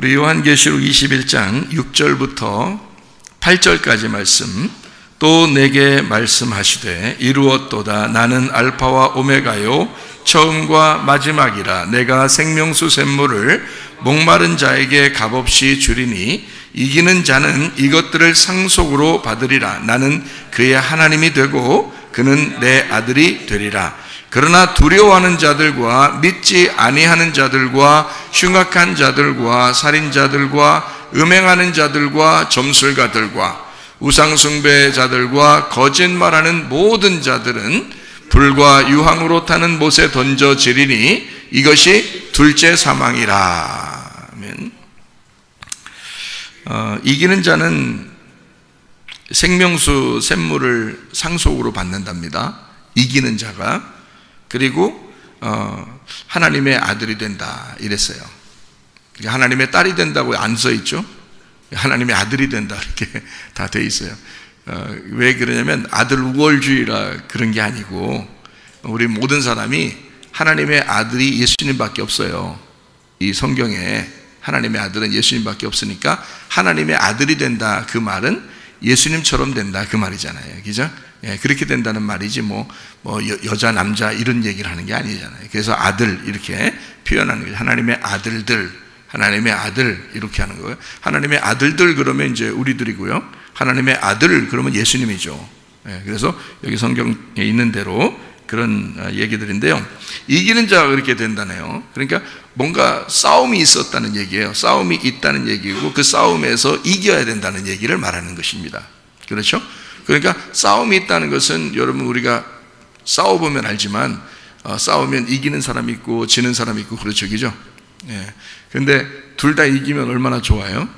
우리 요한계시록 21장 6절부터 8절까지 말씀. 또 내게 말씀하시되 이루었도다. 나는 알파와 오메가요 처음과 마지막이라. 내가 생명수 샘물을 목마른 자에게 값없이 주리니 이기는 자는 이것들을 상속으로 받으리라. 나는 그의 하나님이 되고 그는 내 아들이 되리라. 그러나 두려워하는 자들과 믿지 아니하는 자들과 흉악한 자들과 살인자들과 음행하는 자들과 점술가들과 우상숭배자들과 거짓말하는 모든 자들은 불과 유황으로 타는 못에 던져지리니 이것이 둘째 사망이라. 아멘. 이기는 자는 생명수 샘물을 상속으로 받는답니다. 이기는 자가. 그리고 하나님의 아들이 된다 이랬어요. 하나님의 딸이 된다고 안 써 있죠. 하나님의 아들이 된다 이렇게 다 돼 있어요. 왜 그러냐면 아들 우월주의라 그런 게 아니고 우리 모든 사람이 하나님의 아들이 예수님밖에 없어요. 이 성경에 하나님의 아들은 예수님밖에 없으니까 하나님의 아들이 된다 그 말은 예수님처럼 된다 그 말이잖아요. 그죠? 예, 그렇게 된다는 말이지 여자 남자 이런 얘기를 하는 게 아니잖아요. 그래서 아들 이렇게 표현하는 거예요. 하나님의 아들들, 하나님의 아들 이렇게 하는 거예요. 하나님의 아들들 그러면 이제 우리들이고요. 하나님의 아들 그러면 예수님이죠. 예, 그래서 여기 성경에 있는 대로 그런 얘기들인데요. 이기는 자가 그렇게 된다네요. 그러니까 뭔가 싸움이 있었다는 얘기예요. 싸움이 있다는 얘기고 그 싸움에서 이겨야 된다는 얘기를 말하는 것입니다. 그렇죠? 그러니까 싸움이 있다는 것은 여러분 우리가 싸워보면 알지만 싸우면 이기는 사람이 있고 지는 사람이 있고 그렇죠. 그죠? 예. 근데 둘 다 이기면 얼마나 좋아요?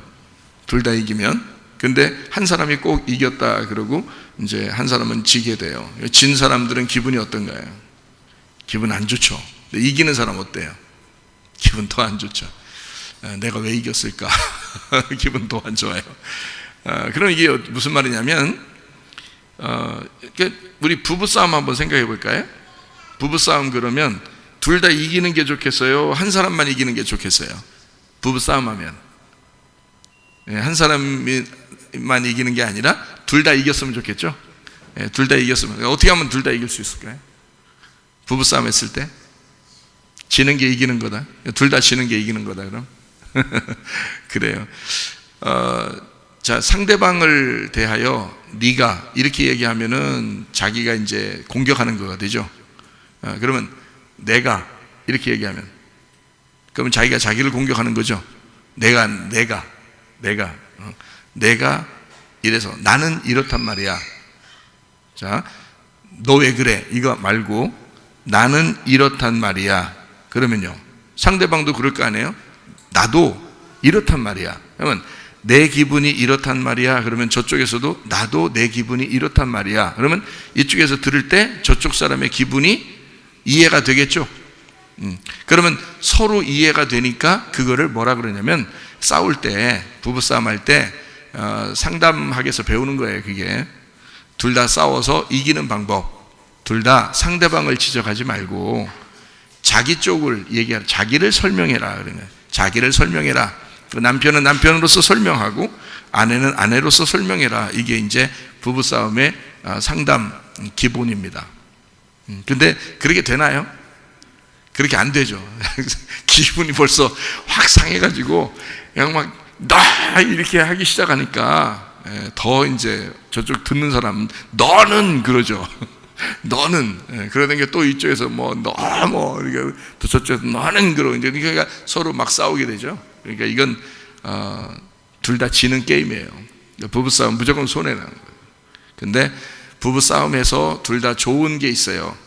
둘 다 이기면. 근데 한 사람이 꼭 이겼다 그러고 이제 한 사람은 지게 돼요. 진 사람들은 기분이 어떤가요? 기분 안 좋죠. 근데 이기는 사람 어때요? 기분 더 안 좋죠. 내가 왜 이겼을까? 기분 더 안 좋아요. 그럼 이게 무슨 말이냐면 우리 부부싸움 한번 생각해 볼까요? 부부싸움 그러면 둘 다 이기는 게 좋겠어요? 한 사람만 이기는 게 좋겠어요? 부부싸움 하면 한 사람만 이기는 게 아니라 둘 다 이겼으면 좋겠죠? 둘 다 이겼으면. 어떻게 하면 둘 다 이길 수 있을까요? 부부싸움 했을 때 지는 게 이기는 거다. 둘 다 지는 게 이기는 거다 그럼? 그래요. 자, 상대방을 대하여 네가 이렇게 얘기하면은 자기가 이제 공격하는 거가 되죠. 그러면 내가 이렇게 얘기하면 그러면 자기가 자기를 공격하는 거죠. 내가 이래서 나는 이렇단 말이야. 자, 너 왜 그래? 이거 말고 나는 이렇단 말이야. 그러면요 상대방도 그럴 거 아니에요? 나도 이렇단 말이야. 그러면 내 기분이 이렇단 말이야. 그러면 저쪽에서도 나도 내 기분이 이렇단 말이야. 그러면 이쪽에서 들을 때 저쪽 사람의 기분이 이해가 되겠죠. 그러면 서로 이해가 되니까 그거를 뭐라 그러냐면 싸울 때 부부싸움 할 때 상담학에서 배우는 거예요. 그게 둘 다 싸워서 이기는 방법. 둘 다 상대방을 지적하지 말고 자기 쪽을 얘기하라. 자기를 설명해라. 그러면 자기를 설명해라. 남편은 남편으로서 설명하고 아내는 아내로서 설명해라. 이게 이제 부부싸움의 상담 기본입니다. 근데 그렇게 되나요? 그렇게 안 되죠. 기분이 벌써 확 상해가지고 그냥 막 나 이렇게 하기 시작하니까 더 이제 저쪽 듣는 사람은 너는 그러죠. 너는 그러는 게 또 이쪽에서 이렇게 또 저쪽에서 너는 그러고 이제 그러니까 서로 막 싸우게 되죠. 그러니까 이건 둘 다 지는 게임이에요. 부부싸움 무조건 손해나는 거예요. 근데 부부싸움에서 둘 다 좋은 게 있어요.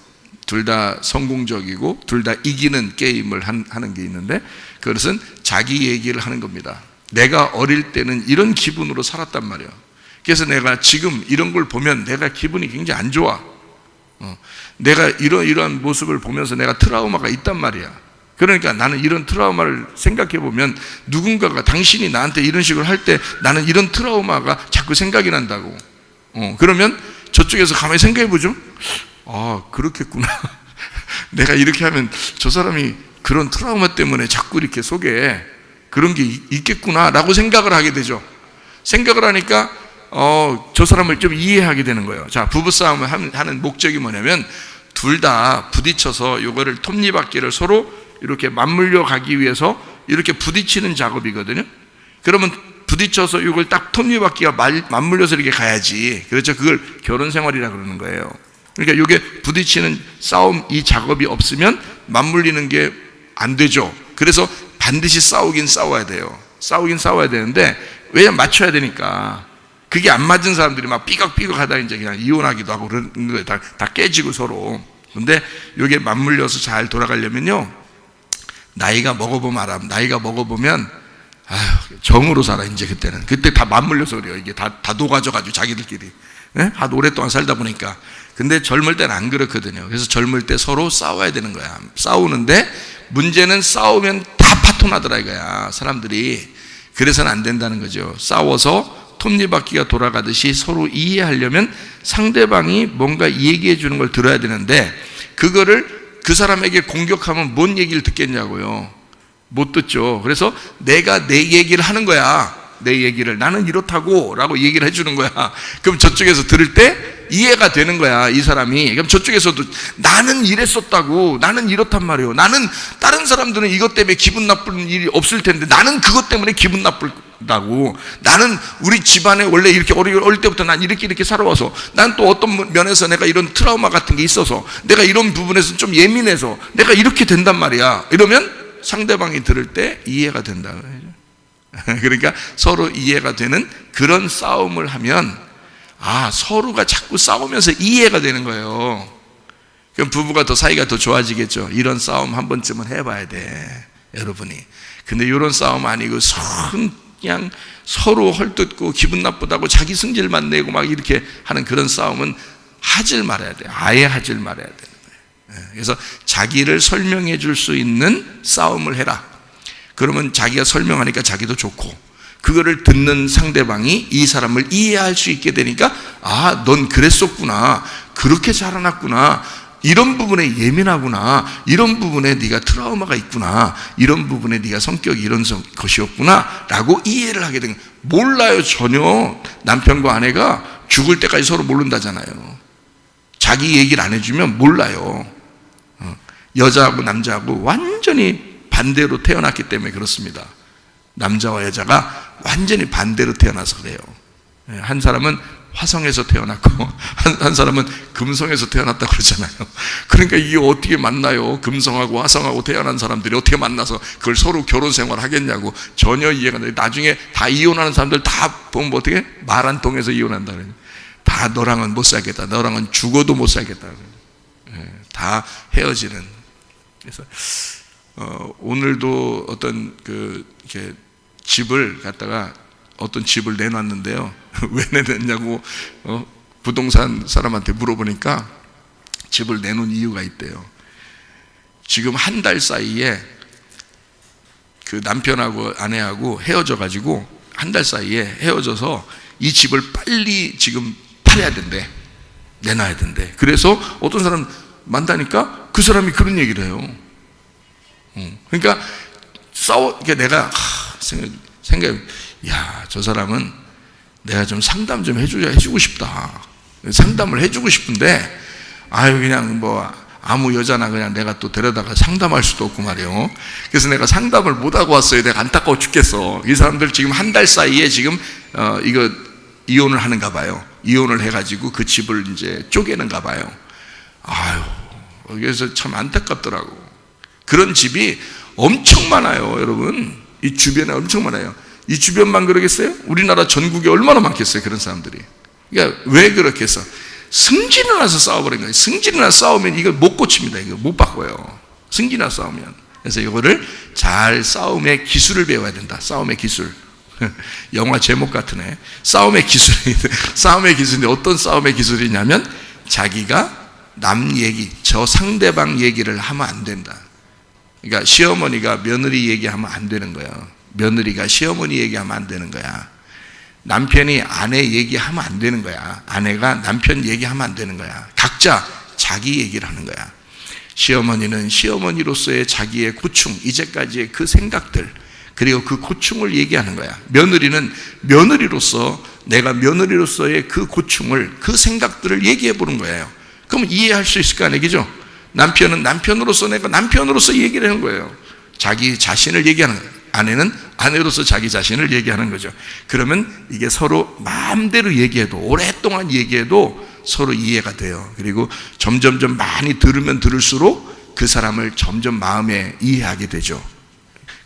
둘 다 성공적이고 둘 다 이기는 게임을 하는 게 있는데 그것은 자기 얘기를 하는 겁니다. 내가 어릴 때는 이런 기분으로 살았단 말이에요. 그래서 내가 지금 이런 걸 보면 내가 기분이 굉장히 안 좋아. 내가 이러한 모습을 보면서 내가 트라우마가 있단 말이야. 그러니까 나는 이런 트라우마를 생각해 보면 누군가가 당신이 나한테 이런 식으로 할 때 나는 이런 트라우마가 자꾸 생각이 난다고. 그러면 저쪽에서 가만히 생각해 보죠. 아, 그렇겠구나. 내가 이렇게 하면 저 사람이 그런 트라우마 때문에 자꾸 이렇게 속에 그런 게 있겠구나라고 생각을 하게 되죠. 생각을 하니까 저 사람을 좀 이해하게 되는 거예요. 자, 부부싸움을 하는 목적이 뭐냐면 둘 다 부딪혀서 이거를 톱니바퀴를 서로 이렇게 맞물려 가기 위해서 이렇게 부딪히는 작업이거든요. 그러면 부딪혀서 이걸 딱 톱니바퀴가 맞물려서 이렇게 가야지. 그렇죠. 그걸 결혼 생활이라 그러는 거예요. 그러니까 이게 부딪히는 싸움, 이 작업이 없으면 맞물리는 게 안 되죠. 그래서 반드시 싸우긴 싸워야 돼요. 싸우긴 싸워야 되는데 왜냐면 맞춰야 되니까. 그게 안 맞은 사람들이 막 삐걱삐걱 하다 이제 그냥 이혼하기도 하고 그런 거예요. 다 깨지고 서로. 근데 이게 맞물려서 잘 돌아가려면요, 나이가 먹어보면 알아. 나이가 먹어보면 정으로 살아. 이제 그때 다 맞물려서 그래요. 이게 다 녹아져가지고 자기들끼리. 네? 하도 오랫동안 살다 보니까. 근데 젊을 때는 안 그렇거든요. 그래서 젊을 때 서로 싸워야 되는 거야. 싸우는데 문제는 싸우면 다 파토나더라 이거야, 사람들이. 그래서는 안 된다는 거죠. 싸워서 톱니바퀴가 돌아가듯이 서로 이해하려면 상대방이 뭔가 얘기해 주는 걸 들어야 되는데, 그거를 그 사람에게 공격하면 뭔 얘기를 듣겠냐고요. 못 듣죠. 그래서 내가 내 얘기를 하는 거야. 내 얘기를 나는 이렇다고 라고 얘기를 해주는 거야. 그럼 저쪽에서 들을 때 이해가 되는 거야, 이 사람이. 그럼 저쪽에서도 나는 이랬었다고, 나는 이렇단 말이에요. 나는 다른 사람들은 이것 때문에 기분 나쁜 일이 없을 텐데 나는 그것 때문에 기분 나쁘다고. 나는 우리 집안에 원래 이렇게 어릴 때부터 난 이렇게 살아와서 난 또 어떤 면에서 내가 이런 트라우마 같은 게 있어서 내가 이런 부분에서 좀 예민해서 내가 이렇게 된단 말이야. 이러면 상대방이 들을 때 이해가 된다. 그러니까 서로 이해가 되는 그런 싸움을 하면 서로가 자꾸 싸우면서 이해가 되는 거예요. 그럼 부부가 더 사이가 더 좋아지겠죠. 이런 싸움 한 번쯤은 해봐야 돼, 여러분이. 근데 이런 싸움 아니고 그냥 서로 헐뜯고 기분 나쁘다고 자기 승질만 내고 막 이렇게 하는 그런 싸움은 하질 말아야 돼. 아예 하질 말아야 되는 거예요. 그래서 자기를 설명해 줄 수 있는 싸움을 해라. 그러면 자기가 설명하니까 자기도 좋고, 그거를 듣는 상대방이 이 사람을 이해할 수 있게 되니까 넌 그랬었구나, 그렇게 자라났구나, 이런 부분에 예민하구나, 이런 부분에 네가 트라우마가 있구나, 이런 부분에 네가 성격이 이런 것이었구나 라고 이해를 하게 되는 거예요. 몰라요, 전혀. 남편과 아내가 죽을 때까지 서로 모른다잖아요. 자기 얘기를 안 해주면 몰라요. 여자하고 남자하고 완전히 반대로 태어났기 때문에 그렇습니다. 남자와 여자가 완전히 반대로 태어나서 그래요. 한 사람은 화성에서 태어났고 한 사람은 금성에서 태어났다고 그러잖아요. 그러니까 이게 어떻게 만나요? 금성하고 화성하고 태어난 사람들이 어떻게 만나서 그걸 서로 결혼 생활 하겠냐고. 전혀 이해가 안 돼요. 나중에 다 이혼하는 사람들 다 보면 어떻게? 말 한 통해서 이혼한다 그래요. 다 너랑은 못 살겠다, 너랑은 죽어도 못 살겠다. 다 헤어지는. 그래서 오늘도 어떤 이렇게 집을 갖다가 어떤 집을 내놨는데요. 왜 내놨냐고 부동산 사람한테 물어보니까 집을 내놓은 이유가 있대요. 지금 한 달 사이에 그 남편하고 아내하고 헤어져 가지고 한 달 사이에 헤어져서 이 집을 빨리 지금 팔아야 된대. 내놔야 된대. 그래서 어떤 사람 만나니까 그 사람이 그런 얘기를 해요. 그러니까 내가 생각해, 저 사람은 내가 좀 상담 좀 해주고 싶다. 상담을 해주고 싶은데, 그냥 아무 여자나 그냥 내가 또 데려다가 상담할 수도 없고 말이에요. 그래서 내가 상담을 못하고 왔어요. 내가 안타까워 죽겠어. 이 사람들 지금 한 달 사이에 지금, 이거 이혼을 하는가 봐요. 이혼을 해가지고 그 집을 이제 쪼개는가 봐요. 그래서 참 안타깝더라고. 그런 집이 엄청 많아요, 여러분. 이 주변에 엄청 많아요. 이 주변만 그러겠어요? 우리나라 전국에 얼마나 많겠어요, 그런 사람들이. 그러니까 왜 그렇게 해서 승진을 나서 싸워버린 거예요. 승진을 나서 싸우면 이걸 못 고칩니다. 이거 못 바꿔요. 승진을 나서 싸우면. 그래서 이거를 잘 싸움의 기술을 배워야 된다. 싸움의 기술. 영화 제목 같으네. 싸움의 기술이. 싸움의 기술인데 어떤 싸움의 기술이냐면 자기가 남 얘기, 저 상대방 얘기를 하면 안 된다. 그러니까 시어머니가 며느리 얘기하면 안 되는 거예요. 며느리가 시어머니 얘기하면 안 되는 거야. 남편이 아내 얘기하면 안 되는 거야. 아내가 남편 얘기하면 안 되는 거야. 각자 자기 얘기를 하는 거야. 시어머니는 시어머니로서의 자기의 고충, 이제까지의 그 생각들, 그리고 그 고충을 얘기하는 거야. 며느리는 며느리로서, 내가 며느리로서의 그 고충을, 그 생각들을 얘기해 보는 거예요. 그러면 이해할 수 있을 거 아니에요, 그죠? 남편은 남편으로서, 내가 남편으로서 얘기를 하는 거예요. 자기 자신을 얘기하는 거예요. 아내는 아내로서 자기 자신을 얘기하는 거죠. 그러면 이게 서로 마음대로 얘기해도, 오랫동안 얘기해도 서로 이해가 돼요. 그리고 점점점 많이 들으면 들을수록 그 사람을 점점 마음에 이해하게 되죠.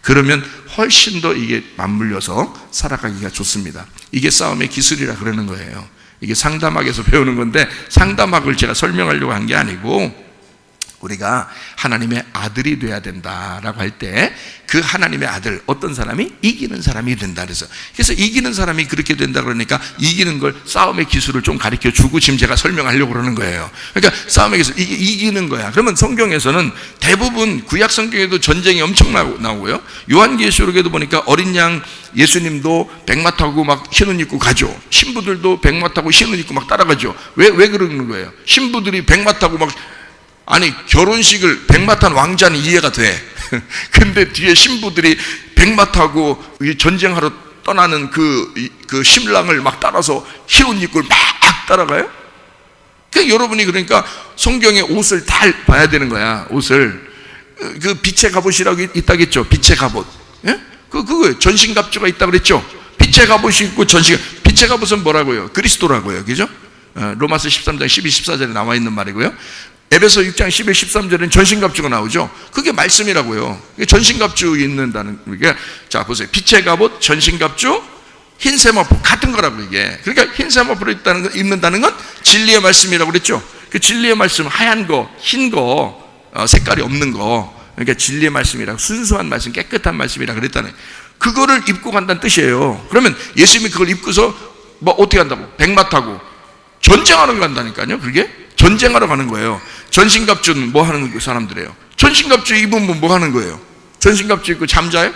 그러면 훨씬 더 이게 맞물려서 살아가기가 좋습니다. 이게 싸움의 기술이라 그러는 거예요. 이게 상담학에서 배우는 건데, 상담학을 제가 설명하려고 한 게 아니고, 우리가 하나님의 아들이 돼야 된다라고 할 때 그 하나님의 아들, 어떤 사람이? 이기는 사람이 된다. 그래서 이기는 사람이 그렇게 된다 그러니까 이기는 걸, 싸움의 기술을 좀 가르쳐 주고 지금 제가 설명하려고 그러는 거예요. 그러니까 싸움의 기술, 이게 이기는 거야. 그러면 성경에서는 대부분, 구약 성경에도 전쟁이 엄청 나오고요, 요한계시록에도 보니까 어린 양 예수님도 백마 타고 막 흰 옷 입고 가죠. 신부들도 백마 타고 흰 옷 입고 막 따라가죠. 왜 그러는 거예요? 신부들이 백마 타고 막, 아니, 결혼식을 백마 탄 왕자는 이해가 돼. 근데 뒤에 신부들이 백마 타고 전쟁하러 떠나는 그 신랑을 막 따라서 흰 옷 입고 막 따라가요? 여러분이 그러니까 성경의 옷을 다 봐야 되는 거야. 옷을. 그 빛의 갑옷이라고 있다겠죠. 빛의 갑옷. 예? 그거 전신갑주가 있다 그랬죠. 빛의 갑옷이 있고 빛의 갑옷은 뭐라고요? 그리스도라고요. 그죠? 로마서 13장 12, 14절에 나와 있는 말이고요. 에베소 6장 11, 13절에는 전신갑주가 나오죠. 그게 말씀이라고요. 전신갑주 입는다는 게, 자 보세요. 빛의 갑옷, 전신갑주, 흰 세마포 같은 거라고 이게. 그러니까 흰 세마포를 입는다는 건 진리의 말씀이라고 그랬죠. 그 진리의 말씀, 하얀 거, 흰 거, 색깔이 없는 거, 그러니까 진리의 말씀이라고, 순수한 말씀, 깨끗한 말씀이라 그랬다는, 그거를 입고 간다는 뜻이에요. 그러면 예수님이 그걸 입고서 뭐 어떻게 한다고? 백마 타고 전쟁하러 간다니까요. 그게 전쟁하러 가는 거예요. 전신갑주는 뭐 하는 사람들이에요? 전신갑주 입으면 뭐 하는 거예요? 전신갑주 입고 잠자요?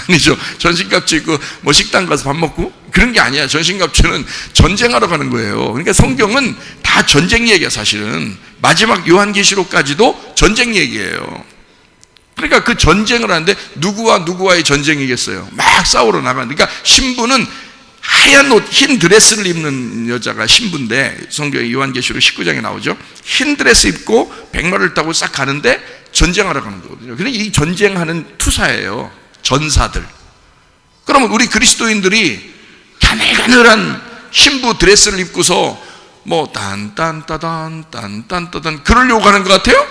아니죠. 전신갑주 입고 뭐 식당 가서 밥 먹고? 그런 게 아니야. 전신갑주는 전쟁하러 가는 거예요. 그러니까 성경은 다 전쟁 얘기야, 사실은. 마지막 요한계시록까지도 전쟁 얘기예요. 그러니까 그 전쟁을 하는데 누구와 누구와의 전쟁이겠어요? 막 싸우러 나가는. 그러니까 신부는 하얀 옷, 흰 드레스를 입는 여자가 신부인데, 성경의 요한계시록 19장에 나오죠. 흰 드레스 입고 백마를 타고 싹 가는데 전쟁하러 가는 거거든요. 그러니까 이 전쟁하는 투사예요. 전사들. 그러면 우리 그리스도인들이 가늘가늘한 신부 드레스를 입고서 뭐 딴딴따단 딴딴따단 그러려고 하는 것 같아요?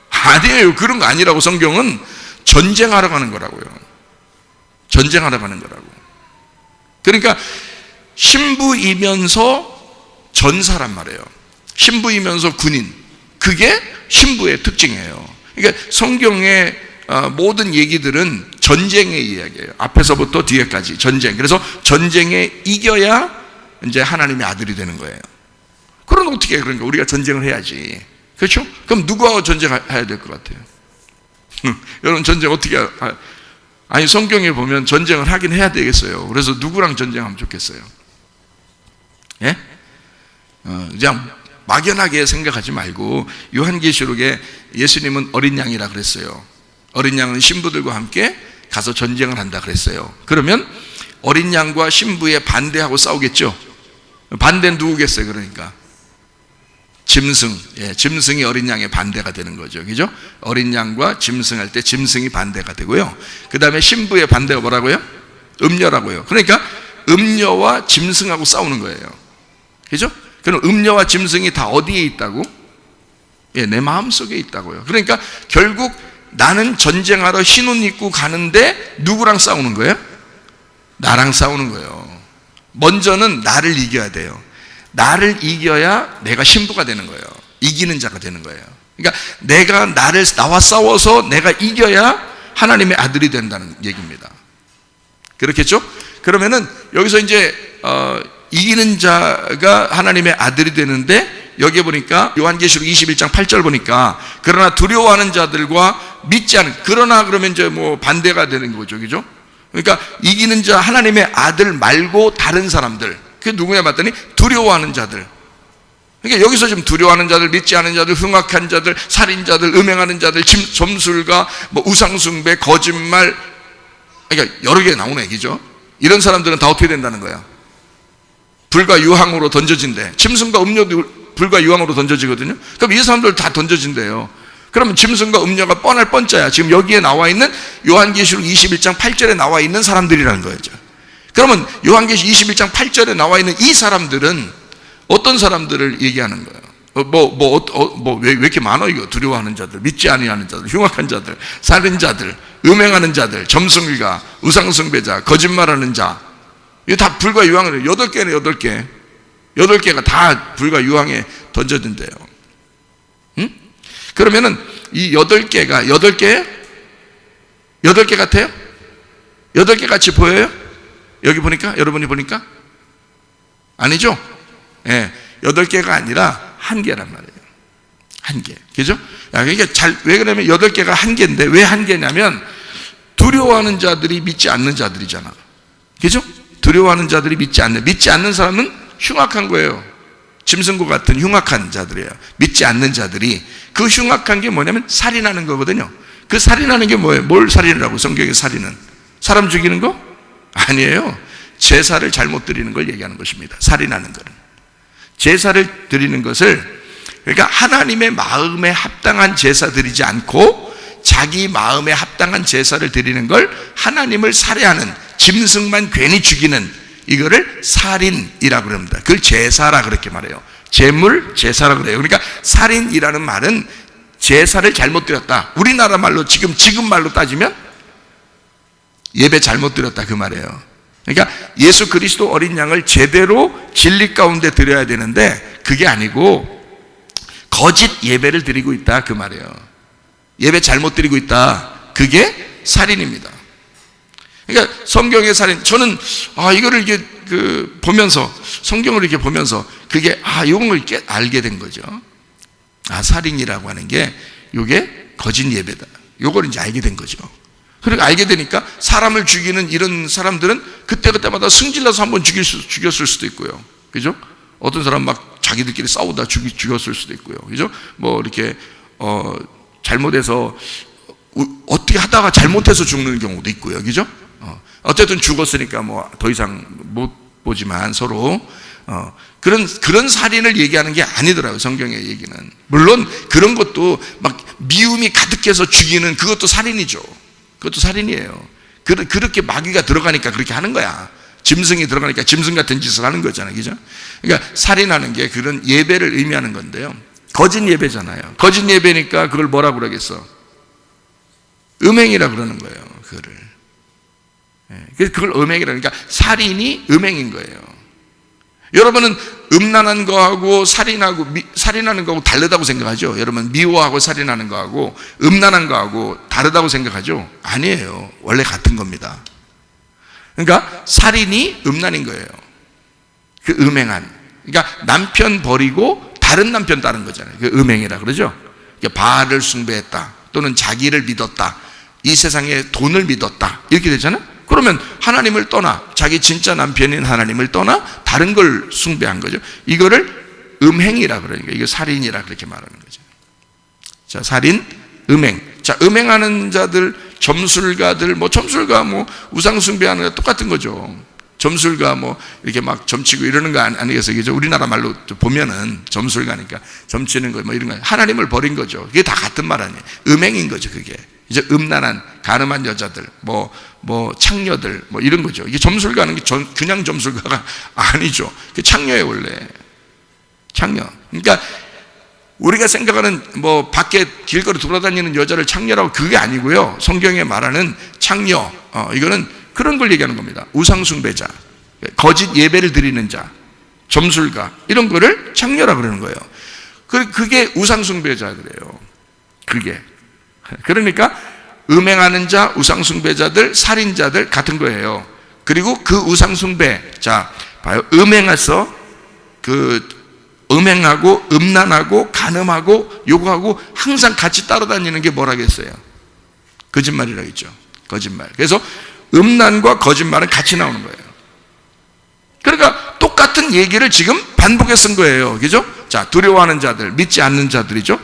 아니에요. 그런 거 아니라고. 성경은 전쟁하러 가는 거라고요. 전쟁하러 가는 거라고. 그러니까 신부이면서 전사란 말이에요. 신부이면서 군인. 그게 신부의 특징이에요. 그러니까 성경의 모든 얘기들은 전쟁의 이야기예요. 앞에서부터 뒤에까지 전쟁. 그래서 전쟁에 이겨야 이제 하나님의 아들이 되는 거예요. 그럼 어떻게 해요? 그러니까 우리가 전쟁을 해야지. 그렇죠? 그럼 누구하고 전쟁해야 될 것 같아요? 여러분, 전쟁 어떻게 아니, 성경에 보면 전쟁을 하긴 해야 되겠어요. 그래서 누구랑 전쟁하면 좋겠어요? 예? 그냥 막연하게 생각하지 말고, 요한계시록에 예수님은 어린 양이라 그랬어요. 어린 양은 신부들과 함께 가서 전쟁을 한다 그랬어요. 그러면 어린 양과 신부에 반대하고 싸우겠죠? 반대는 누구겠어요? 그러니까 짐승, 짐승이 어린 양의 반대가 되는 거죠. 그죠? 어린 양과 짐승할 때 짐승이 반대가 되고요. 그 다음에 신부의 반대가 뭐라고요? 음녀라고요. 그러니까 음녀와 짐승하고 싸우는 거예요. 그죠? 그럼 음녀와 짐승이 다 어디에 있다고? 내 마음 속에 있다고요. 그러니까 결국 나는 전쟁하러 흰 옷 입고 가는데 누구랑 싸우는 거예요? 나랑 싸우는 거예요. 먼저는 나를 이겨야 돼요. 나를 이겨야 내가 신부가 되는 거예요. 이기는 자가 되는 거예요. 그러니까 내가 나와 싸워서 내가 이겨야 하나님의 아들이 된다는 얘기입니다. 그렇겠죠? 그러면은 여기서 이제 이기는 자가 하나님의 아들이 되는데, 여기에 보니까 요한계시록 21장 8절 보니까 그러나 두려워하는 자들과 믿지 않은, 그러나 그러면 이제 뭐 반대가 되는 거죠. 그죠? 그러니까 이기는 자, 하나님의 아들 말고 다른 사람들, 그게 누구냐 봤더니 두려워하는 자들. 그러니까 여기서 지금 두려워하는 자들, 믿지 않은 자들, 흉악한 자들, 살인자들, 음행하는 자들, 점술가, 뭐 우상숭배, 거짓말, 그러니까 여러 개 나오는 얘기죠. 이런 사람들은 다 어떻게 된다는 거야? 불과 유황으로 던져진대. 짐승과 음료도 불과 유황으로 던져지거든요. 그럼 이 사람들 다 던져진대요. 그러면 짐승과 음료가 뻔할 뻔짜야. 지금 여기에 나와 있는 요한계시록 21장 8절에 나와 있는 사람들이라는 거죠. 그러면 요한계시록 21장 8절에 나와 있는 이 사람들은 어떤 사람들을 얘기하는 거예요? 왜 이렇게 많아 이거? 두려워하는 자들, 믿지 아니하는 자들, 흉악한 자들, 살인자들, 음행하는 자들, 점술가, 우상숭배자, 거짓말하는 자. 이거 다 불과 유황을 8개네. 8개가 다 불과 유황에 던져진대요. 응? 그러면은 이 8개가 8개 같아요? 8개 같이 보여요? 여기 보니까, 여러분이 보니까? 아니죠? 예, 8개가 아니라 1개란 말이에요. 1개. 그죠? 그러니까 왜 그러냐면 8개가 1개인데 왜 1개냐면 두려워하는 자들이 믿지 않는 자들이잖아. 그죠? 두려워하는 자들이 믿지 않는 사람은 흉악한 거예요. 짐승과 같은 흉악한 자들이에요. 믿지 않는 자들이. 그 흉악한 게 뭐냐면 살인하는 거거든요. 그 살인하는 게 뭐예요? 뭘 살인이라고? 성경의 살인은 사람 죽이는 거? 아니에요. 제사를 잘못 드리는 걸 얘기하는 것입니다. 살인하는 거는 제사를 드리는 것을, 그러니까 하나님의 마음에 합당한 제사 드리지 않고 자기 마음에 합당한 제사를 드리는 걸 하나님을 살해하는, 짐승만 괜히 죽이는, 이거를 살인이라고 그럽니다. 그걸 제사라 그렇게 말해요. 제물, 제사라 그래요. 그러니까 살인이라는 말은 제사를 잘못 드렸다. 우리나라 말로 지금 말로 따지면 예배 잘못 드렸다 그 말이에요. 그러니까 예수 그리스도 어린 양을 제대로 진리 가운데 드려야 되는데 그게 아니고 거짓 예배를 드리고 있다 그 말이에요. 예배 잘못 드리고 있다. 그게 살인입니다. 그러니까 성경의 살인, 저는 이거를 이게 보면서, 성경을 이렇게 보면서 그게 이걸 이렇게 알게 된 거죠. 살인이라고 하는 게 이게 거짓 예배다. 이걸 이제 알게 된 거죠. 그러니까 알게 되니까 사람을 죽이는 이런 사람들은 그때마다 승질나서 한번 죽였을 수도 있고요. 그죠? 어떤 사람 막 자기들끼리 싸우다 죽였을 수도 있고요. 그죠? 뭐 이렇게 잘못해서 어떻게 하다가 잘못해서 죽는 경우도 있고요. 그죠? 어쨌든 죽었으니까 뭐 더 이상 못 보지만 서로 그런 살인을 얘기하는 게 아니더라고요. 성경의 얘기는. 물론 그런 것도 막 미움이 가득해서 죽이는 그것도 살인이죠. 그것도 살인이에요. 그렇게 마귀가 들어가니까 그렇게 하는 거야. 짐승이 들어가니까 짐승 같은 짓을 하는 거잖아요. 그죠? 그러니까 살인하는 게 그런 예배를 의미하는 건데요. 거짓 예배잖아요. 거짓 예배니까 그걸 뭐라고 그러겠어? 음행이라 그러는 거예요. 그래서 그걸 음행이라, 그러니까 살인이 음행인 거예요. 여러분은 음란한 거하고 살인하는 거하고 다르다고 생각하죠? 여러분 미워하고 살인하는 거하고 음란한 거하고 다르다고 생각하죠? 아니에요. 원래 같은 겁니다. 그러니까 살인이 음란인 거예요. 그 음행한. 그러니까 남편 버리고 다른 남편 따른 거잖아요. 그 음행이라 그러죠? 그러니까 바알을 숭배했다. 또는 자기를 믿었다. 이 세상에 돈을 믿었다. 이렇게 되잖아요? 그러면 하나님을 떠나, 자기 진짜 남편인 하나님을 떠나 다른 걸 숭배한 거죠. 이거를 음행이라 그러니까 이거 살인이라 그렇게 말하는 거죠. 자, 살인, 음행. 자, 음행하는 자들, 점술가들, 점술가 우상 숭배하는 거 똑같은 거죠. 점술가 이렇게 막 점치고 이러는 거 아니겠어요? 그죠? 우리나라 말로 보면은 점술가니까 점치는 거 이런 거 하나님을 버린 거죠. 그게 다 같은 말 아니에요. 음행인 거죠, 그게. 이제 음란한 가늠한 여자들, 창녀들, 이런 거죠. 이게 점술가는 게 그냥 점술가가 아니죠. 그게 창녀예요, 원래. 창녀. 그러니까 우리가 생각하는 밖에 길거리 돌아다니는 여자를 창녀라고 그게 아니고요. 성경에 말하는 창녀, 이거는 그런 걸 얘기하는 겁니다. 우상숭배자, 거짓 예배를 드리는 자, 점술가, 이런 거를 창녀라고 그러는 거예요. 그게 우상숭배자들이에요. 그게. 그러니까 음행하는 자, 우상숭배자들, 살인자들 같은 거예요. 그리고 그 우상숭배자, 봐요. 음행해서 음행하고 음란하고 간음하고 요구하고 항상 같이 따라다니는 게 뭐라겠어요? 거짓말이라겠죠. 거짓말. 그래서 음란과 거짓말은 같이 나오는 거예요. 그러니까 똑같은 얘기를 지금 반복해 쓴 거예요. 그죠? 자, 두려워하는 자들, 믿지 않는 자들이죠.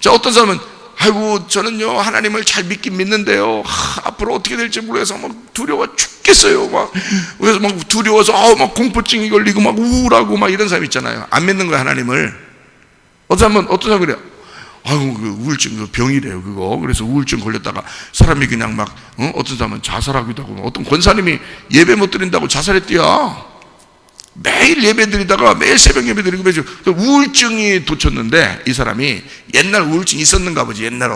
자, 어떤 사람은 아이고 저는요 하나님을 잘 믿긴 믿는데요 앞으로 어떻게 될지 몰라서 막 두려워 죽겠어요. 막 그래서 막 두려워서 막 공포증이 걸리고 막 우울하고 막 이런 사람 있잖아요. 안 믿는 거야 하나님을. 어떤 사람 그래요. 아유 그 우울증 그 병이래요 그거. 그래서 우울증 걸렸다가 사람이 그냥 막 어떤 사람은 자살하기도 하고 어떤 권사님이 예배 못 드린다고 자살했대요. 매일 예배 드리다가 매일 새벽 예배 드리고 우울증이 돋쳤는데 이 사람이 옛날 우울증이 있었는가 보지. 옛날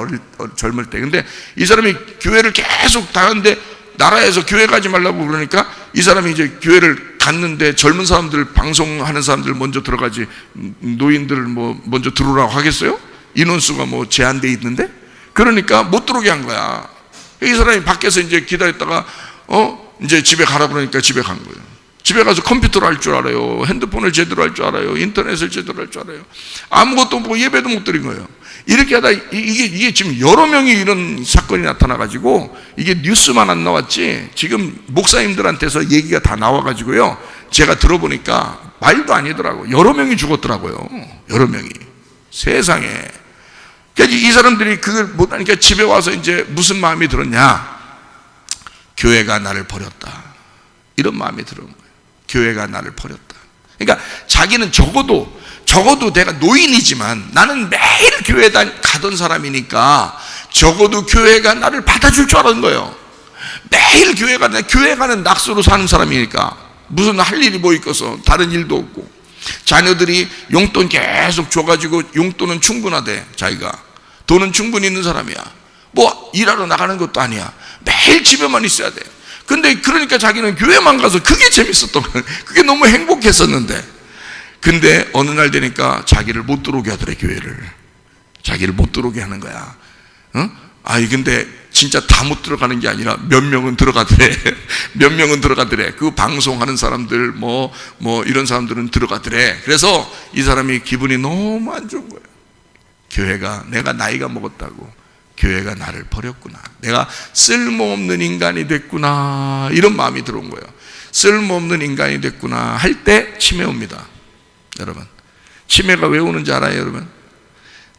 젊을 때. 근데 이 사람이 교회를 계속 다녔는데 나라에서 교회 가지 말라고 그러니까 이 사람이 이제 교회를 갔는데 젊은 사람들 방송하는 사람들 먼저 들어가지 노인들 뭐 먼저 들어오라고 하겠어요? 인원수가 뭐 제한돼 있는데 그러니까 못 들어오게 한 거야. 이 사람이 밖에서 이제 기다렸다가 이제 집에 가라 그러니까 집에 간 거예요. 집에 가서 컴퓨터를 할 줄 알아요. 핸드폰을 제대로 할 줄 알아요. 인터넷을 제대로 할 줄 알아요. 아무것도 못 예배도 못 드린 거예요. 이렇게 하다 이게 지금 여러 명이 이런 사건이 나타나가지고 이게 뉴스만 안 나왔지 지금 목사님들한테서 얘기가 다 나와가지고요. 제가 들어보니까 말도 아니더라고요. 여러 명이 죽었더라고요. 여러 명이. 세상에. 그러니까 이 사람들이 그걸 못하니까 집에 와서 이제 무슨 마음이 들었냐. 교회가 나를 버렸다. 이런 마음이 들은 거예요. 교회가 나를 버렸다. 그러니까 자기는 적어도 내가 노인이지만 나는 매일 교회 가던 사람이니까 적어도 교회가 나를 받아줄 줄 알았는 거예요. 매일 교회 가는 낙수로 사는 사람이니까 무슨 할 일이 뭐 있어서 다른 일도 없고 자녀들이 용돈 계속 줘가지고 용돈은 충분하대. 자기가 돈은 충분히 있는 사람이야. 뭐 일하러 나가는 것도 아니야. 매일 집에만 있어야 돼. 근데 그러니까 자기는 교회만 가서 그게 재밌었던 거예요. 그게 너무 행복했었는데 근데 어느 날 되니까 자기를 못 들어오게 하더래. 교회를 자기를 못 들어오게 하는 거야. 근데 진짜 다 못 들어가는 게 아니라 몇 명은 들어가더래. 몇 명은 들어가더래. 그 방송하는 사람들 뭐 이런 사람들은 들어가더래. 그래서 이 사람이 기분이 너무 안 좋은 거예요. 교회가 내가 나이가 먹었다고 교회가 나를 버렸구나. 내가 쓸모없는 인간이 됐구나. 이런 마음이 들어온 거예요. 쓸모없는 인간이 됐구나 할 때 치매 옵니다. 여러분 치매가 왜 오는지 알아요 여러분?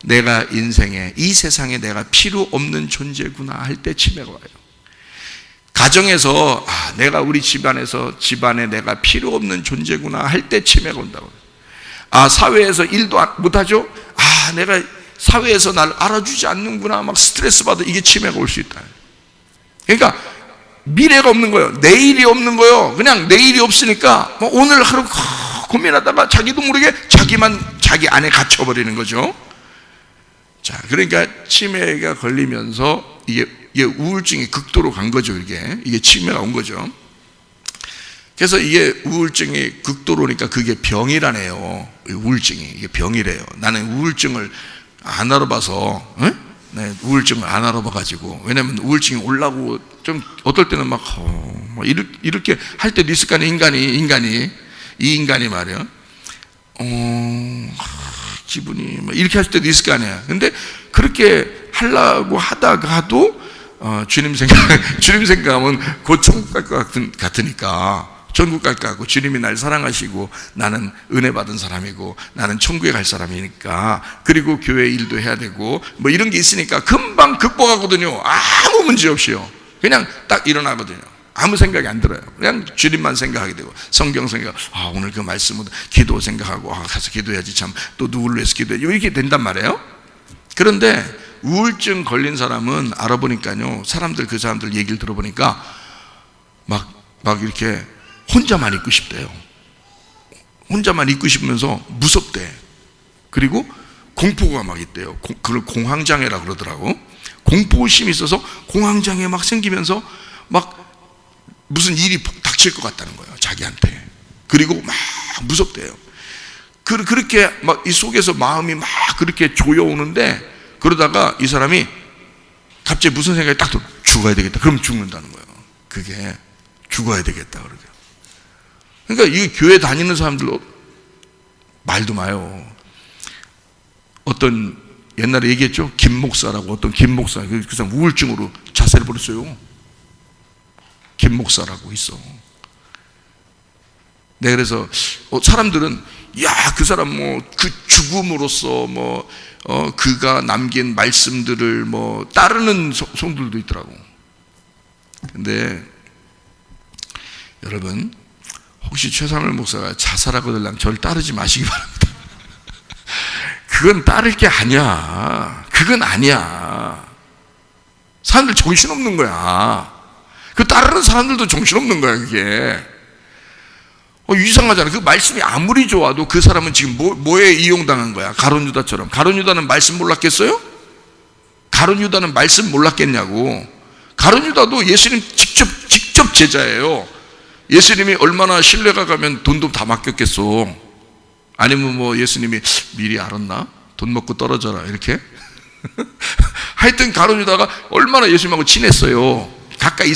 내가 인생에 이 세상에 내가 필요 없는 존재구나 할 때 치매가 와요. 가정에서 내가 우리 집안에 내가 필요 없는 존재구나 할 때 치매가 온다고. 사회에서 일도 못하죠? 내가 사회에서 날 알아주지 않는구나 막 스트레스 받아. 이게 치매가 올 수 있다. 그러니까 미래가 없는 거예요. 내일이 없는 거예요. 그냥 내일이 없으니까 오늘 하루 고민하다가 자기도 모르게 자기 안에 갇혀버리는 거죠. 자, 그러니까 치매가 걸리면서 이게 우울증이 극도로 간 거죠. 이게 치매가 온 거죠. 그래서 이게 우울증이 극도로 오니까 그게 병이라네요. 우울증이 이게 병이래요. 나는 우울증을 안 알아봐서, 네, 우울증을 안 알아봐가지고. 왜냐면 우울증이 올라고 좀 어떨 때는 막 이렇게 할 때도 있을 거 아니에요. 이 인간이 말이야. 기분이 이렇게 할 때도 있을 거 아니야. 근데 그렇게 하려고 하다가도 주님 생각하면 곧 천국 갈 것 같으니까. 천국 갈 것 같고 주님이 날 사랑하시고 나는 은혜 받은 사람이고 나는 천국에 갈 사람이니까 그리고 교회 일도 해야 되고 뭐 이런 게 있으니까 금방 극복하거든요. 아무 문제 없이요. 그냥 딱 일어나거든요. 아무 생각이 안 들어요. 그냥 주님만 생각하게 되고 성경 생각, 오늘 그 말씀은 기도 생각하고 가서 기도해야지 참 또 누구를 위해서 기도해야지 이렇게 된단 말이에요. 그런데 우울증 걸린 사람은 알아보니까요, 그 사람들 얘기를 들어보니까 막 이렇게 혼자만 있고 싶대요. 혼자만 있고 싶으면서 무섭대. 그리고 공포가 막 있대요. 그걸 공황장애라고 그러더라고. 공포심이 있어서 공황장애 막 생기면서 막 무슨 일이 닥칠 것 같다는 거예요, 자기한테. 그리고 막 무섭대요. 그렇게 막 이 속에서 마음이 막 그렇게 조여오는데 그러다가 이 사람이 갑자기 무슨 생각이 딱 들어. 죽어야 되겠다. 그럼 죽는다는 거예요. 그게 죽어야 되겠다. 그러니까 이 교회 다니는 사람들 말도 마요. 어떤 옛날에 얘기했죠. 김 목사라고. 어떤 김 목사. 그 사람 우울증으로 자살해버렸어요. 김 목사라고 있어. 네, 그래서 사람들은 야, 그 사람 그 죽음으로써 그가 남긴 말씀들을 따르는 성들도 있더라고. 근데 여러분, 혹시 최상월 목사가 자살하거든 저를 따르지 마시기 바랍니다. 그건 따를 게 아니야. 그건 아니야. 사람들 정신없는 거야. 그 따르는 사람들도 정신없는 거야, 그게. 이상하잖아. 그 말씀이 아무리 좋아도 그 사람은 지금 뭐에 이용당한 거야? 가룟 유다처럼. 가룟 유다는 말씀 몰랐겠어요? 가룟 유다는 말씀 몰랐겠냐고. 가룟 유다도 예수님 직접 제자예요. 예수님이 얼마나 신뢰가 가면 돈도 다 맡겼겠어. 아니면 예수님이 미리 알았나? 돈 먹고 떨어져라 이렇게. 하여튼 가룟 유다가 얼마나 예수님하고 친했어요. 가까이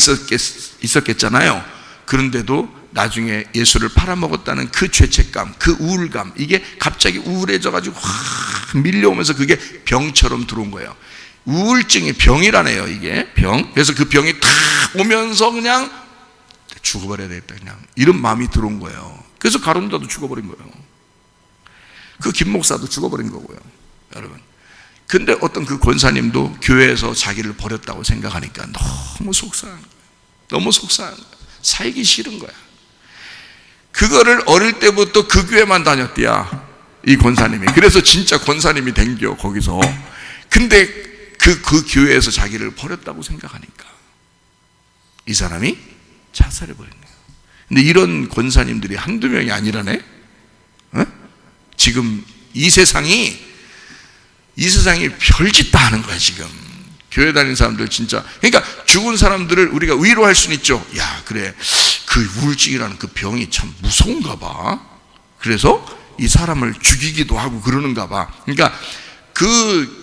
있었겠잖아요. 그런데도 나중에 예수를 팔아먹었다는 그 죄책감, 그 우울감, 이게 갑자기 우울해져가지고 확 밀려오면서 그게 병처럼 들어온 거예요. 우울증이 병이라네요, 이게 병. 그래서 그 병이 탁 오면서 그냥 죽어버려야 되겠다, 그냥 이런 마음이 들어온 거예요. 그래서 가룟 유다도 죽어버린 거예요. 그 김 목사도 죽어버린 거고요, 여러분. 근데 어떤 그 권사님도 교회에서 자기를 버렸다고 생각하니까 너무 속상한 거예요. 너무 속상한 거예요. 살기 싫은 거야. 그거를 어릴 때부터 그 교회만 다녔대야, 이 권사님이. 그래서 진짜 권사님이 댕겨 거기서. 근데 그 교회에서 자기를 버렸다고 생각하니까 이 사람이 자살해 버린 거예요. 근데 이런 권사님들이 한두 명이 아니라네. 지금 이 세상이 별짓 다 하는 거야, 지금. 교회 다니는 사람들 진짜. 그러니까 죽은 사람들을 우리가 위로할 수는 있죠. 야, 그래, 그 우울증이라는 그 병이 참 무서운가 봐. 그래서 이 사람을 죽이기도 하고 그러는가 봐. 그러니까 그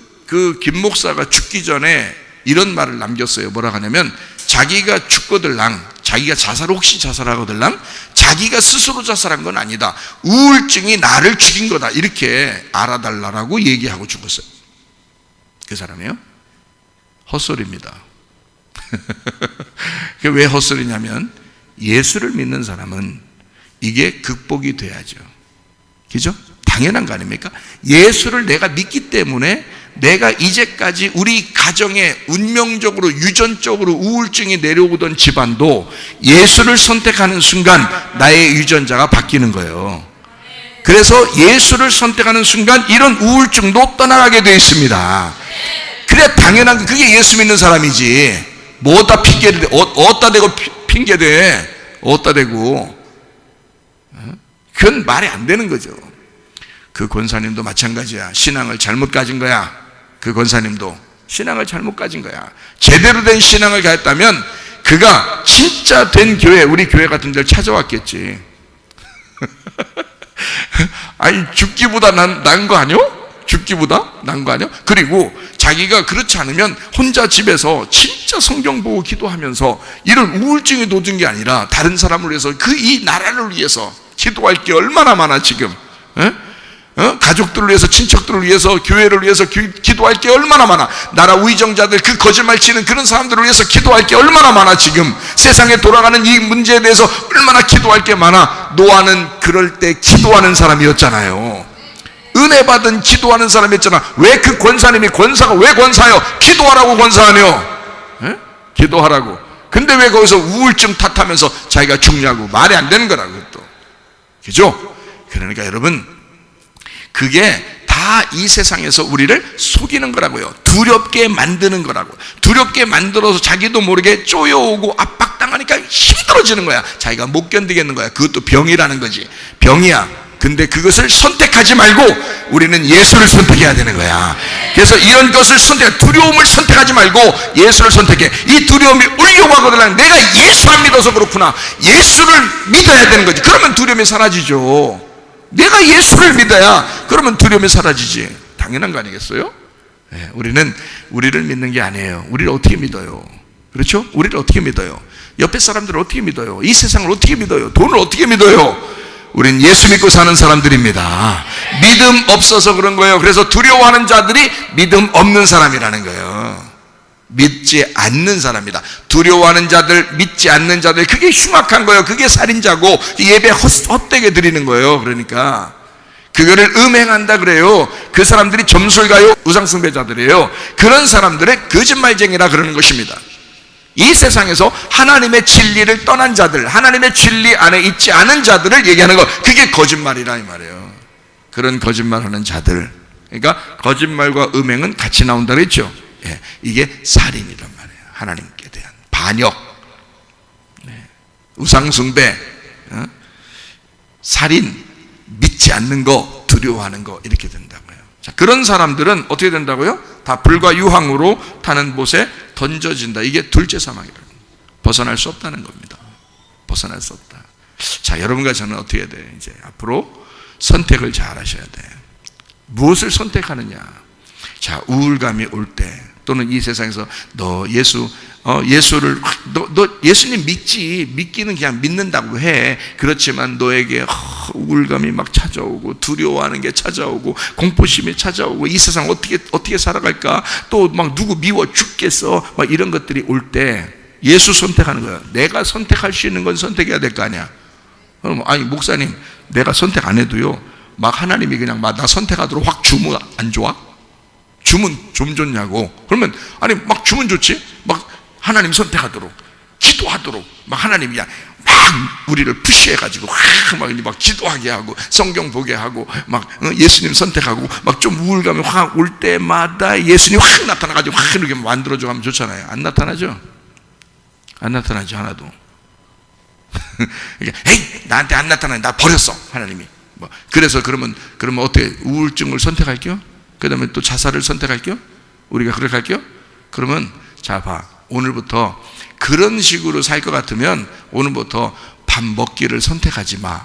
김 목사가 죽기 전에 이런 말을 남겼어요. 뭐라 하냐면, 자기가 죽거들랑, 자기가 혹시 자살하거들랑 자기가 스스로 자살한 건 아니다. 우울증이 나를 죽인 거다. 이렇게 알아달라고 얘기하고 죽었어요. 그 사람이요? 헛소리입니다. 왜 헛소리냐면, 예수를 믿는 사람은 이게 극복이 돼야죠. 그죠? 당연한 거 아닙니까? 예수를 내가 믿기 때문에 내가 이제까지 우리 가정에 운명적으로 유전적으로 우울증이 내려오던 집안도 예수를 선택하는 순간 나의 유전자가 바뀌는 거예요. 그래서 예수를 선택하는 순간 이런 우울증도 떠나가게 되어 있습니다. 그래, 당연한 거. 그게 예수 믿는 사람이지. 뭐 어디다 핑계를 대, 어디다 대고 핑계대, 어디다 대고. 그건 말이 안 되는 거죠. 그 권사님도 마찬가지야. 신앙을 잘못 가진 거야. 그 권사님도 신앙을 잘못 가진 거야. 제대로 된 신앙을 가졌다면 그가 진짜 된 교회, 우리 교회 같은 데를 찾아왔겠지. 아니, 죽기보다 난 거 아니요? 죽기보다 난 거 아니요? 그리고 자기가 그렇지 않으면 혼자 집에서 진짜 성경 보고 기도하면서 이런 우울증이 돋은 게 아니라 다른 사람을 위해서, 이 나라를 위해서 기도할 게 얼마나 많아 지금. 가족들을 위해서, 친척들을 위해서, 교회를 위해서 기도할 게 얼마나 많아. 나라 위정자들, 그 거짓말 치는 그런 사람들을 위해서 기도할 게 얼마나 많아. 지금 세상에 돌아가는 이 문제에 대해서 얼마나 기도할 게 많아. 노아는 그럴 때 기도하는 사람이었잖아요. 은혜 받은 기도하는 사람이었잖아. 왜 그 권사님이, 권사가 왜 권사요? 기도하라고 권사하며. 기도하라고. 근데 왜 거기서 우울증 탓하면서 자기가 죽냐고. 말이 안 되는 거라고 또. 그죠? 그러니까 여러분, 그게 다 이 세상에서 우리를 속이는 거라고요. 두렵게 만드는 거라고. 두렵게 만들어서 자기도 모르게 쪼여오고 압박당하니까 힘들어지는 거야. 자기가 못 견디겠는 거야. 그것도 병이라는 거지. 병이야. 근데 그것을 선택하지 말고 우리는 예수를 선택해야 되는 거야. 그래서 이런 것을 두려움을 선택하지 말고 예수를 선택해. 이 두려움이 오려고 하거든. 내가 예수 안 믿어서 그렇구나. 예수를 믿어야 되는 거지. 그러면 두려움이 사라지죠. 내가 예수를 믿어야 그러면 두려움이 사라지지. 당연한 거 아니겠어요? 네, 우리를 믿는 게 아니에요. 우리를 어떻게 믿어요? 그렇죠? 우리를 어떻게 믿어요? 옆에 사람들을 어떻게 믿어요? 이 세상을 어떻게 믿어요? 돈을 어떻게 믿어요? 우린 예수 믿고 사는 사람들입니다. 믿음 없어서 그런 거예요. 그래서 두려워하는 자들이 믿음 없는 사람이라는 거예요. 믿지 않는 사람이다. 두려워하는 자들, 믿지 않는 자들, 그게 흉악한 거예요. 그게 살인자고 예배 헛되게 드리는 거예요. 그러니까 그거를 음행한다 그래요. 그 사람들이 점술가요, 우상숭배자들이에요. 그런 사람들의 거짓말쟁이라 그러는 것입니다. 이 세상에서 하나님의 진리를 떠난 자들, 하나님의 진리 안에 있지 않은 자들을 얘기하는 거, 그게 거짓말이라 이 말이에요. 그런 거짓말하는 자들, 그러니까 거짓말과 음행은 같이 나온다 그랬죠. 예, 이게 살인이란 말이에요. 하나님께 대한 반역, 우상숭배, 살인, 믿지 않는 거, 두려워하는 거, 이렇게 된다고요. 자, 그런 사람들은 어떻게 된다고요? 다 불과 유황으로 타는 못에 던져진다. 이게 둘째 사망이라고. 벗어날 수 없다는 겁니다. 벗어날 수 없다. 자, 여러분과 저는 어떻게 해야 돼? 이제 앞으로 선택을 잘 하셔야 돼. 무엇을 선택하느냐? 자, 우울감이 올 때, 또는 이 세상에서 너 예수를 너 예수님 믿지, 믿기는 그냥 믿는다고 해. 그렇지만 너에게 우울감이 막 찾아오고, 두려워하는 게 찾아오고, 공포심이 찾아오고, 이 세상 어떻게 살아갈까, 또 막 누구 미워 죽겠어, 막 이런 것들이 올 때 예수 선택하는 거야. 내가 선택할 수 있는 건 선택해야 될 거 아니야. 그럼 아니 목사님, 내가 선택 안 해도요, 막 하나님이 그냥 막 나 선택하도록 확 주면 안 좋아? 주면 좀 좋냐고. 그러면 아니 막 주면 좋지. 막 하나님 선택하도록, 기도하도록, 막 하나님이 막 우리를 푸시해가지고 막 기도하게 하고, 성경 보게 하고, 막 예수님 선택하고, 막 좀 우울감이 확 올 때마다 예수님 확 나타나가지고 확 이렇게 만들어줘 가면 좋잖아요. 안 나타나죠? 안 나타나죠, 하나도. 에이, 나한테 안 나타나니 나 버렸어, 하나님이. 그래서 그러면 어떻게 우울증을 선택할게요? 그 다음에 또 자살을 선택할게요? 우리가 그렇게 할게요? 그러면 자, 봐. 오늘부터 그런 식으로 살 것 같으면 오늘부터 밥 먹기를 선택하지 마.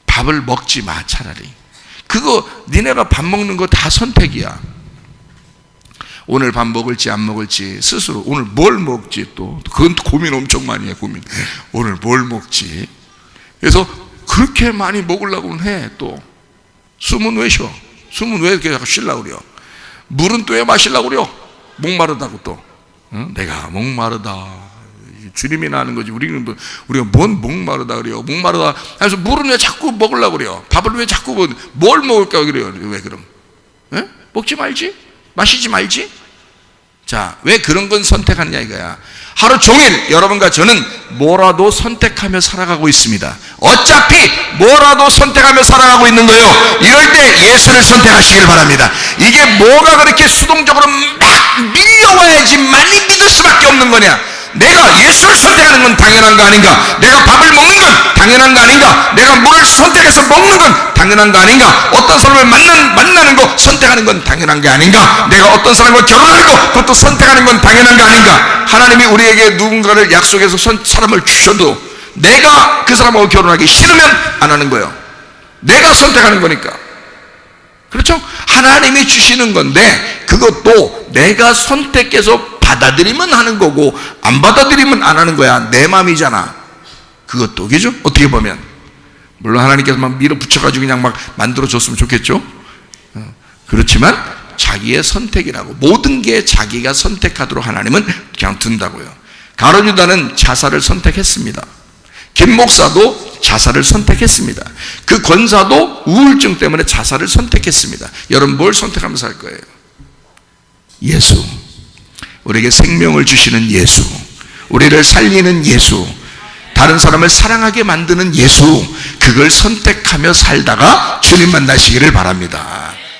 밥을 먹지 마, 차라리. 그거 니네가 밥 먹는 거 다 선택이야. 오늘 밥 먹을지 안 먹을지 스스로, 오늘 뭘 먹지, 또 그건 고민 엄청 많이 해. 고민. 오늘 뭘 먹지. 그래서 그렇게 많이 먹으려고 해. 또 숨은 왜 쉬어? 숨은 왜 이렇게 자꾸 쉬려고 그래요? 물은 또 왜 마시려고 그래요? 목마르다고 또. 내가 목마르다. 주님이나 하는 거지. 우리가 뭔 목마르다 그래요? 목마르다. 그래서 물은 왜 자꾸 먹으려고 그래요? 밥을 왜 자꾸 뭘 먹을까 그래요? 왜 그럼? 에? 먹지 말지? 마시지 말지? 자, 왜 그런 건 선택하느냐 이거야. 하루 종일 여러분과 저는 뭐라도 선택하며 살아가고 있습니다. 어차피 뭐라도 선택하며 살아가고 있는 거예요. 이럴 때 예수를 선택하시길 바랍니다. 이게 뭐가 그렇게 수동적으로 막 밀려와야지 많이 믿을 수밖에 없는 거냐? 내가 예수를 선택하는 건 당연한 거 아닌가? 내가 밥을 먹는 건 당연한 거 아닌가? 내가 물을 선택해서 먹는 건 당연한 거 아닌가? 어떤 사람을 만나는 거 선택하는 건 당연한 게 아닌가? 내가 어떤 사람과 결혼하는 거 그것도 선택하는 건 당연한 거 아닌가? 하나님이 우리에게 누군가를 약속해서 사람을 주셔도 내가 그 사람하고 결혼하기 싫으면 안 하는 거예요. 내가 선택하는 거니까. 그렇죠? 하나님이 주시는 건데 그것도 내가 선택해서 받아들이면 하는 거고 안 받아들이면 안 하는 거야. 내 마음이잖아. 그것도, 그죠? 어떻게 보면 물론 하나님께서 막 밀어붙여가지고 그냥 막 만들어줬으면 좋겠죠. 그렇지만 자기의 선택이라고, 모든 게 자기가 선택하도록 하나님은 그냥 둔다고요. 가룟유다는 자살을 선택했습니다. 김 목사도 자살을 선택했습니다. 그 권사도 우울증 때문에 자살을 선택했습니다. 여러분 뭘 선택하면서 할 거예요? 예수. 우리에게 생명을 주시는 예수, 우리를 살리는 예수, 다른 사람을 사랑하게 만드는 예수, 그걸 선택하며 살다가 주님 만나시기를 바랍니다.